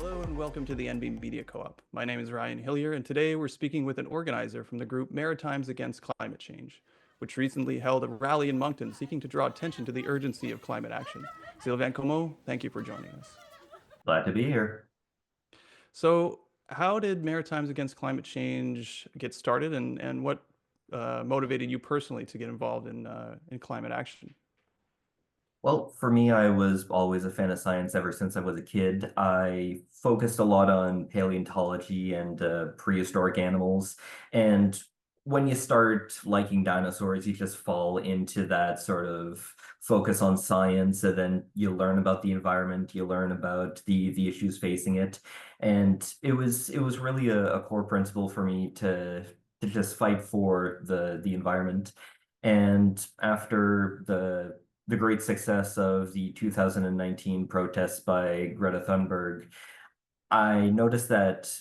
Hello and welcome to the NB Media Co-op. My name is Ryan Hillier, and today we're speaking with an organizer from the group Maritimes Against Climate Change, which recently held a rally in Moncton seeking to draw attention to the urgency of climate action. Sylvain Comeau, thank you for joining us. Glad to be here. So, how did Maritimes Against Climate Change get started, and what motivated you personally to get involved in climate action? Well, for me, I was always a fan of science ever since I was a kid. I focused a lot on paleontology and prehistoric animals. And when you start liking dinosaurs, you just fall into that sort of focus on science, and then you learn about the environment, you learn about the issues facing it. And it was really a core principle for me to just fight for the environment. And after the great success of the 2019 protests by Greta Thunberg, I noticed that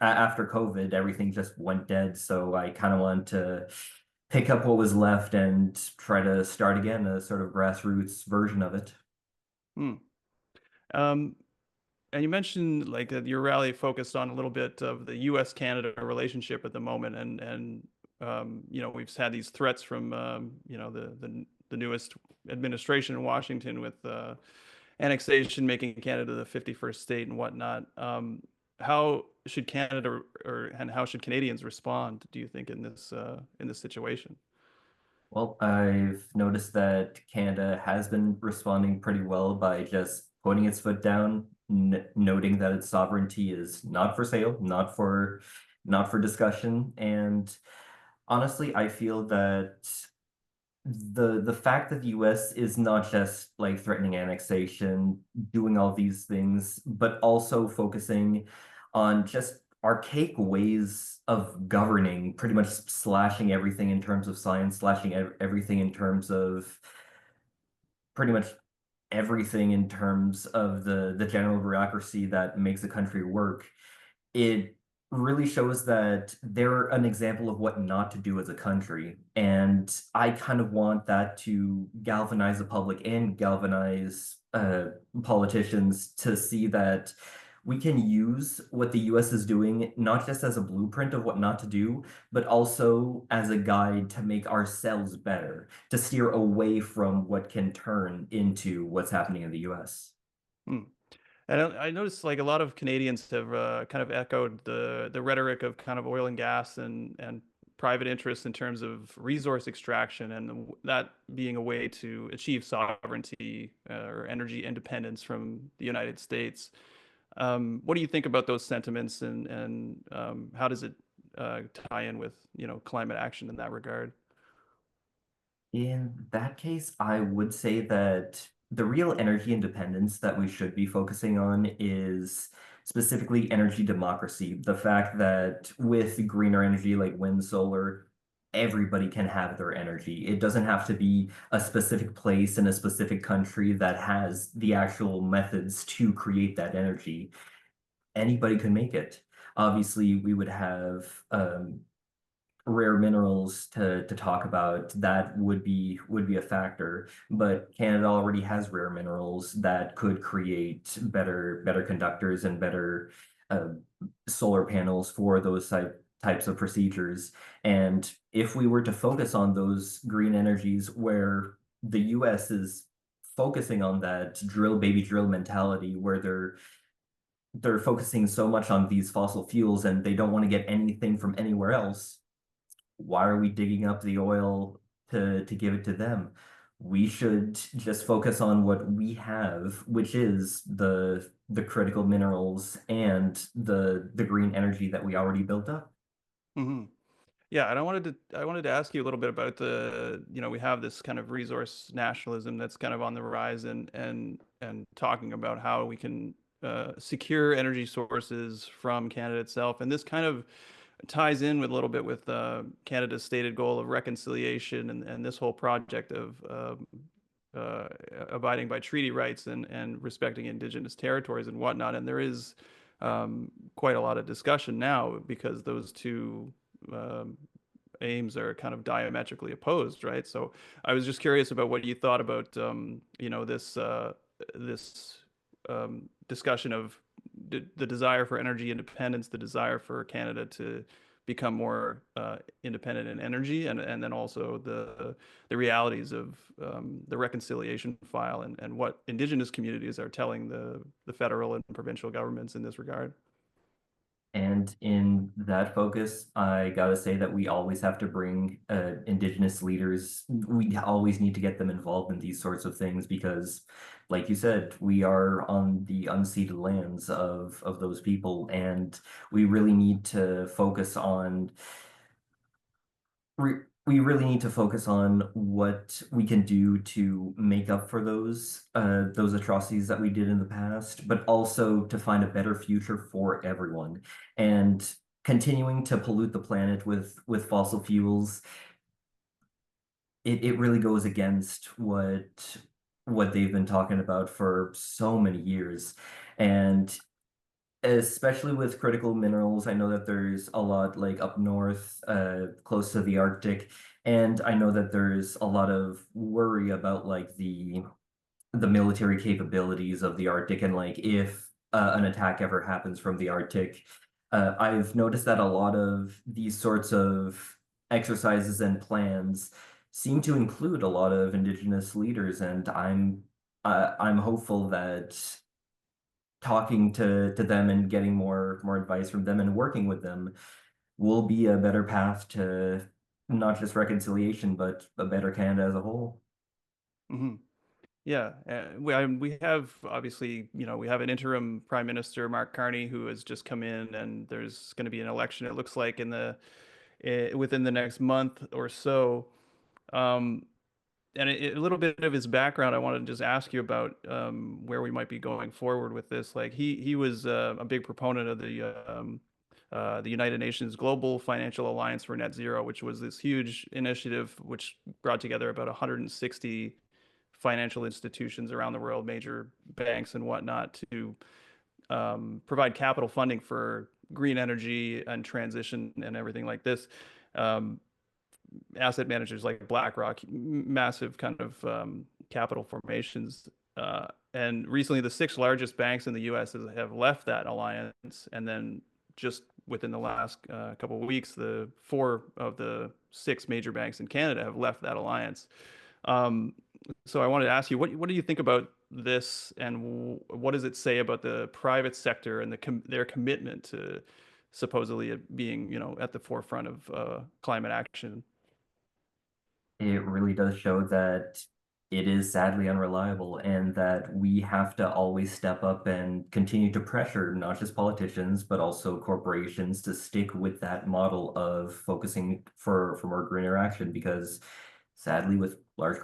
after COVID, everything just went dead. So I kind of wanted to pick up what was left and try to start again, a sort of grassroots version of it. Hmm. Um, and you mentioned like that your rally focused on a little bit of the U.S.-Canada relationship at the moment, and we've had these threats from the newest administration in Washington with annexation, making Canada the 51st state and whatnot. How should Canada and how should Canadians respond, do you think, in this situation? Well, I've noticed that Canada has been responding pretty well by just putting its foot down, n noting that its sovereignty is not for sale, not for discussion. And honestly, I feel that the fact that the US is not just like threatening annexation, doing all these things, but also focusing on just archaic ways of governing, pretty much slashing everything in terms of science, slashing everything in terms of pretty much everything in terms of the general bureaucracy that makes a country work. It really shows that they're an example of what not to do as a country. And I kind of want that to galvanize the public and galvanize politicians to see that we can use what the US is doing not just as a blueprint of what not to do, but also as a guide to make ourselves better, to steer away from what can turn into what's happening in the US. Hmm. And I noticed like a lot of Canadians have kind of echoed the rhetoric of kind of oil and gas and private interests in terms of resource extraction and that being a way to achieve sovereignty or energy independence from the United States. What do you think about those sentiments and how does it tie in with, climate action in that regard? In that case, I would say that the real energy independence that we should be focusing on is specifically energy democracy. The fact that with greener energy like wind, solar, everybody can have their energy. It doesn't have to be a specific place in a specific country that has the actual methods to create that energy. Anybody can make it. Obviously, we would have rare minerals to talk about, that would be a factor. But Canada already has rare minerals that could create better conductors and better uh, solar panels for those types of procedures. And if we were to focus on those green energies where the US is focusing on that drill baby drill mentality where they're focusing so much on these fossil fuels and they don't want to get anything from anywhere else, why are we digging up the oil to give it to them? We should just focus on what we have, which is the critical minerals and the green energy that we already built up. Hmm. Yeah, and I wanted to ask you a little bit about we have this kind of resource nationalism that's kind of on the rise and talking about how we can secure energy sources from Canada itself. And this kind of ties in with a little bit with Canada's stated goal of reconciliation and this whole project of abiding by treaty rights and respecting indigenous territories and whatnot. And there is quite a lot of discussion now because those two um, aims are kind of diametrically opposed, right? So I was just curious about what you thought about this discussion of the desire for energy independence, the desire for Canada to become more independent in energy, and then also the realities of the reconciliation file and what Indigenous communities are telling the federal and provincial governments in this regard. And in that focus, I gotta say that we always have to bring Indigenous leaders. We always need to get them involved in these sorts of things because, like you said, we are on the unceded lands of those people, and we really need to focus on we really need to focus on what we can do to make up for those atrocities that we did in the past, but also to find a better future for everyone. And continuing to pollute the planet with fossil fuels, it really goes against what they've been talking about for so many years. And especially with critical minerals, I know that there's a lot like up north, close to the Arctic, and I know that there's a lot of worry about like the military capabilities of the Arctic and like if an attack ever happens from the Arctic. I've noticed that a lot of these sorts of exercises and plans seem to include a lot of Indigenous leaders, and I'm hopeful that talking to them and getting more advice from them and working with them will be a better path to not just reconciliation, but a better Canada as a whole. Hmm. Yeah, we have obviously, we have an interim Prime Minister, Mark Carney, who has just come in, and there's going to be an election. It looks like within the next month or so. Um, and a little bit of his background, I wanted to just ask you about where we might be going forward with this. Like he was a big proponent of the United Nations Global Financial Alliance for Net Zero, which was this huge initiative which brought together about 160 financial institutions around the world, major banks and whatnot, to provide capital funding for green energy and transition and everything like this. Um, Asset managers like BlackRock, massive kind of capital formations. And recently, the six largest banks in the U.S. have left that alliance, and then just within the last couple of weeks, the four of the six major banks in Canada have left that alliance. Um, so I wanted to ask you, what do you think about this, and what does it say about the private sector and their commitment to supposedly being, at the forefront of climate action? It really does show that it is sadly unreliable and that we have to always step up and continue to pressure not just politicians, but also corporations to stick with that model of focusing for more greener action because sadly with large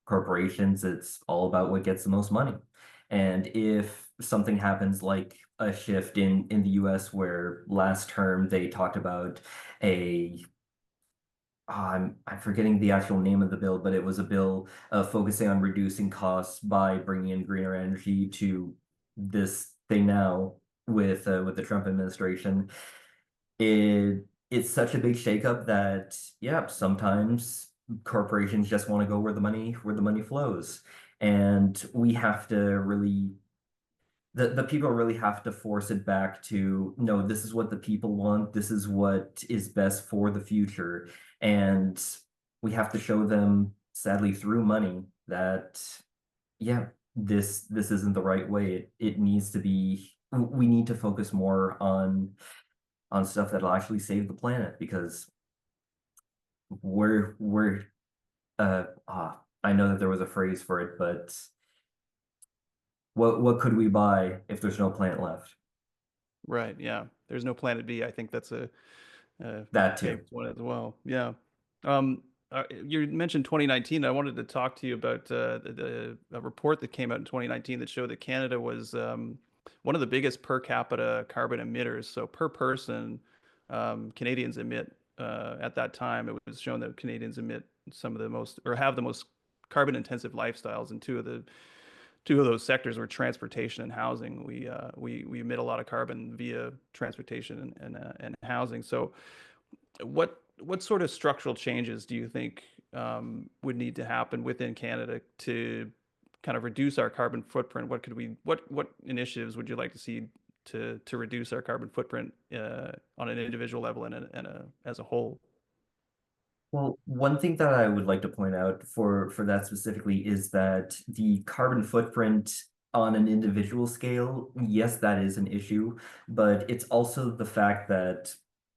corporations, it's all about what gets the most money. And if something happens like a shift in the US where last term they talked about a I'm forgetting the actual name of the bill, but it was a bill focusing on reducing costs by bringing in greener energy to this thing now with the Trump administration. It's such a big shakeup that yeah, sometimes corporations just want to go where the money flows, and we have to really the people really have to force it back to no, this is what the people want, this is what is best for the future. And we have to show them, sadly, through money that yeah, this isn't the right way. It needs to be we need to focus more on stuff that'll actually save the planet because we're I know that there was a phrase for it, but what could we buy if there's no plant left? Right. Yeah. There's no Planet B. I think that's a That too. famous one as well. Yeah. You mentioned 2019. I wanted to talk to you about a report that came out in 2019 that showed that Canada was one of the biggest per capita carbon emitters. So per person, Canadians emit at that time, it was shown that Canadians emit some of the most or have the most carbon intensive lifestyles, and two of those sectors were transportation and housing. We emit a lot of carbon via transportation and housing. So what sort of structural changes do you think would need to happen within Canada to kind of reduce our carbon footprint, what could we what initiatives would you like to see to reduce our carbon footprint on an individual level and as a whole? Well, one thing that I would like to point out for that specifically is that the carbon footprint on an individual scale, yes, that is an issue, but it's also the fact that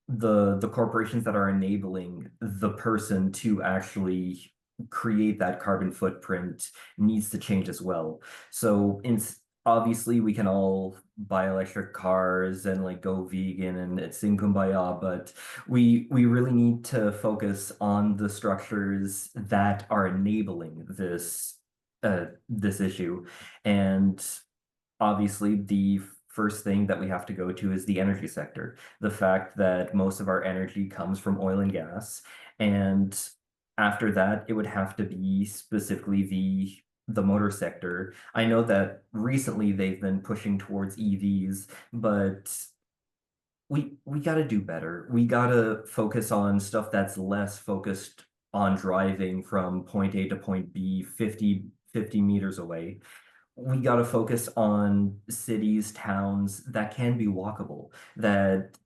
the corporations that are enabling the person to actually create that carbon footprint needs to change as well. So in obviously we can all buy electric cars and like go vegan and sing kumbaya, but we really need to focus on the structures that are enabling this issue. And obviously the first thing that we have to go to is the energy sector. The fact that most of our energy comes from oil and gas. And after that, it would have to be specifically the motor sector. I know that recently they've been pushing towards EVs, but we got to do better. We got to focus on stuff that's less focused on driving from point A to point B 50 meters away. We got to focus on cities, towns that can be walkable, that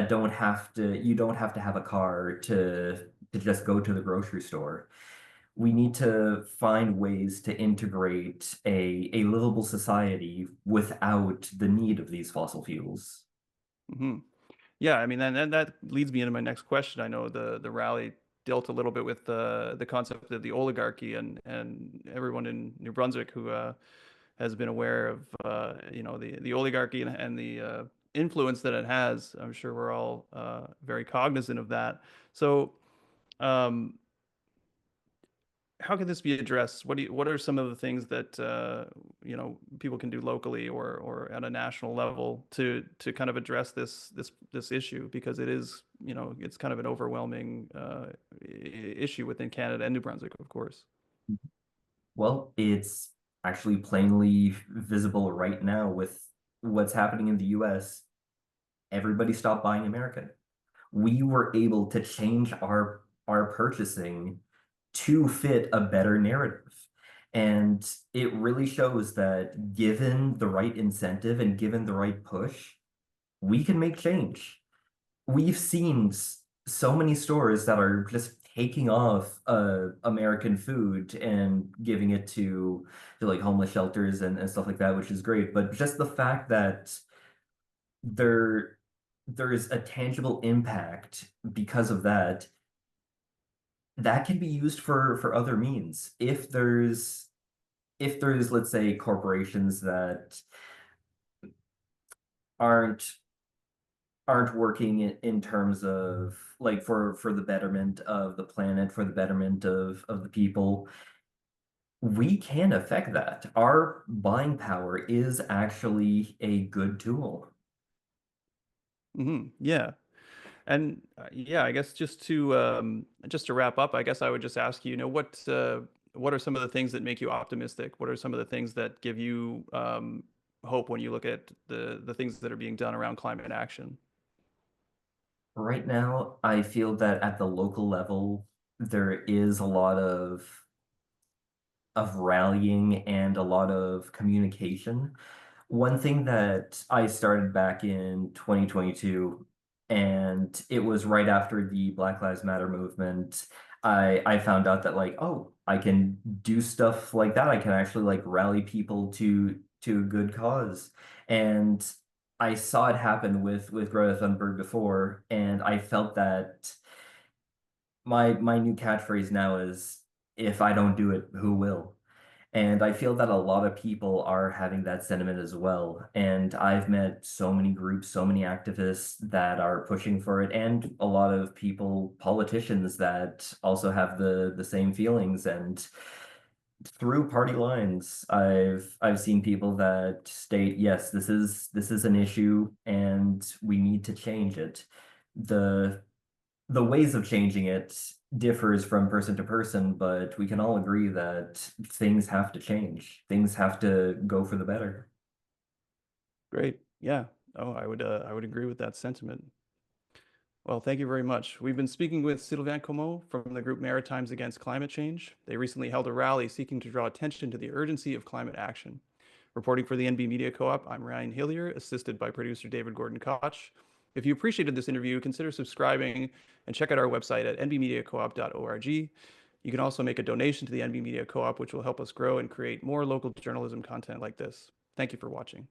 don't have to, you don't have to have a car to just go to the grocery store. We need to find ways to integrate a livable society without the need of these fossil fuels. Hmm. Yeah, I mean, and that leads me into my next question. I know the rally dealt a little bit with the concept of the oligarchy, and everyone in New Brunswick who has been aware of the oligarchy and the influence that it has. I'm sure we're all very cognizant of that. So, um, how can this be addressed? What are some of the things that people can do locally or at a national level to kind of address this issue, because it is, it's kind of an overwhelming issue within Canada and New Brunswick, of course. Well, it's actually plainly visible right now with what's happening in the US. Everybody stopped buying American. We were able to change our purchasing to fit a better narrative. And it really shows that given the right incentive and given the right push, we can make change. We've seen so many stores that are just taking off American food and giving it to like homeless shelters and stuff like that, which is great. But just the fact that there there is a tangible impact because of that, that can be used for other means. If there's, let's say, corporations that aren't aren't working in terms of like for the betterment of the planet, for the betterment of the people, we can affect that. Our buying power is actually a good tool. Yeah. And yeah, I guess just to wrap up, I guess I would just ask you, what are some of the things that make you optimistic? What are some of the things that give you hope when you look at the things that are being done around climate action? Right now, I feel that at the local level, there is a lot of rallying and a lot of communication. One thing that I started back in 2022, and it was right after the Black Lives Matter movement, I found out that like, oh, I can do stuff like that. I can actually like rally people to a good cause. And I saw it happen with Greta Thunberg before, and I felt that my new catchphrase now is if I don't do it, who will? And I feel that a lot of people are having that sentiment as well. And I've met so many groups, so many activists that are pushing for it, and a lot of people, politicians that also have the same feelings. And through party lines, I've seen people that state, yes, this is an issue and we need to change it. The the ways of changing it differs from person to person, but we can all agree that things have to change. Things have to go for the better. Great. Yeah. Oh, I would agree with that sentiment. Well, thank you very much. We've been speaking with Sylvain Comeau from the group Maritimes Against Climate Change. They recently held a rally seeking to draw attention to the urgency of climate action. Reporting for the NB Media Co-op, I'm Ryan Hillier, assisted by producer David Gordon-Koch. If you appreciated this interview, consider subscribing and check out our website at nbmediacoop.org. You can also make a donation to the NB Media Co-op, which will help us grow and create more local journalism content like this. Thank you for watching.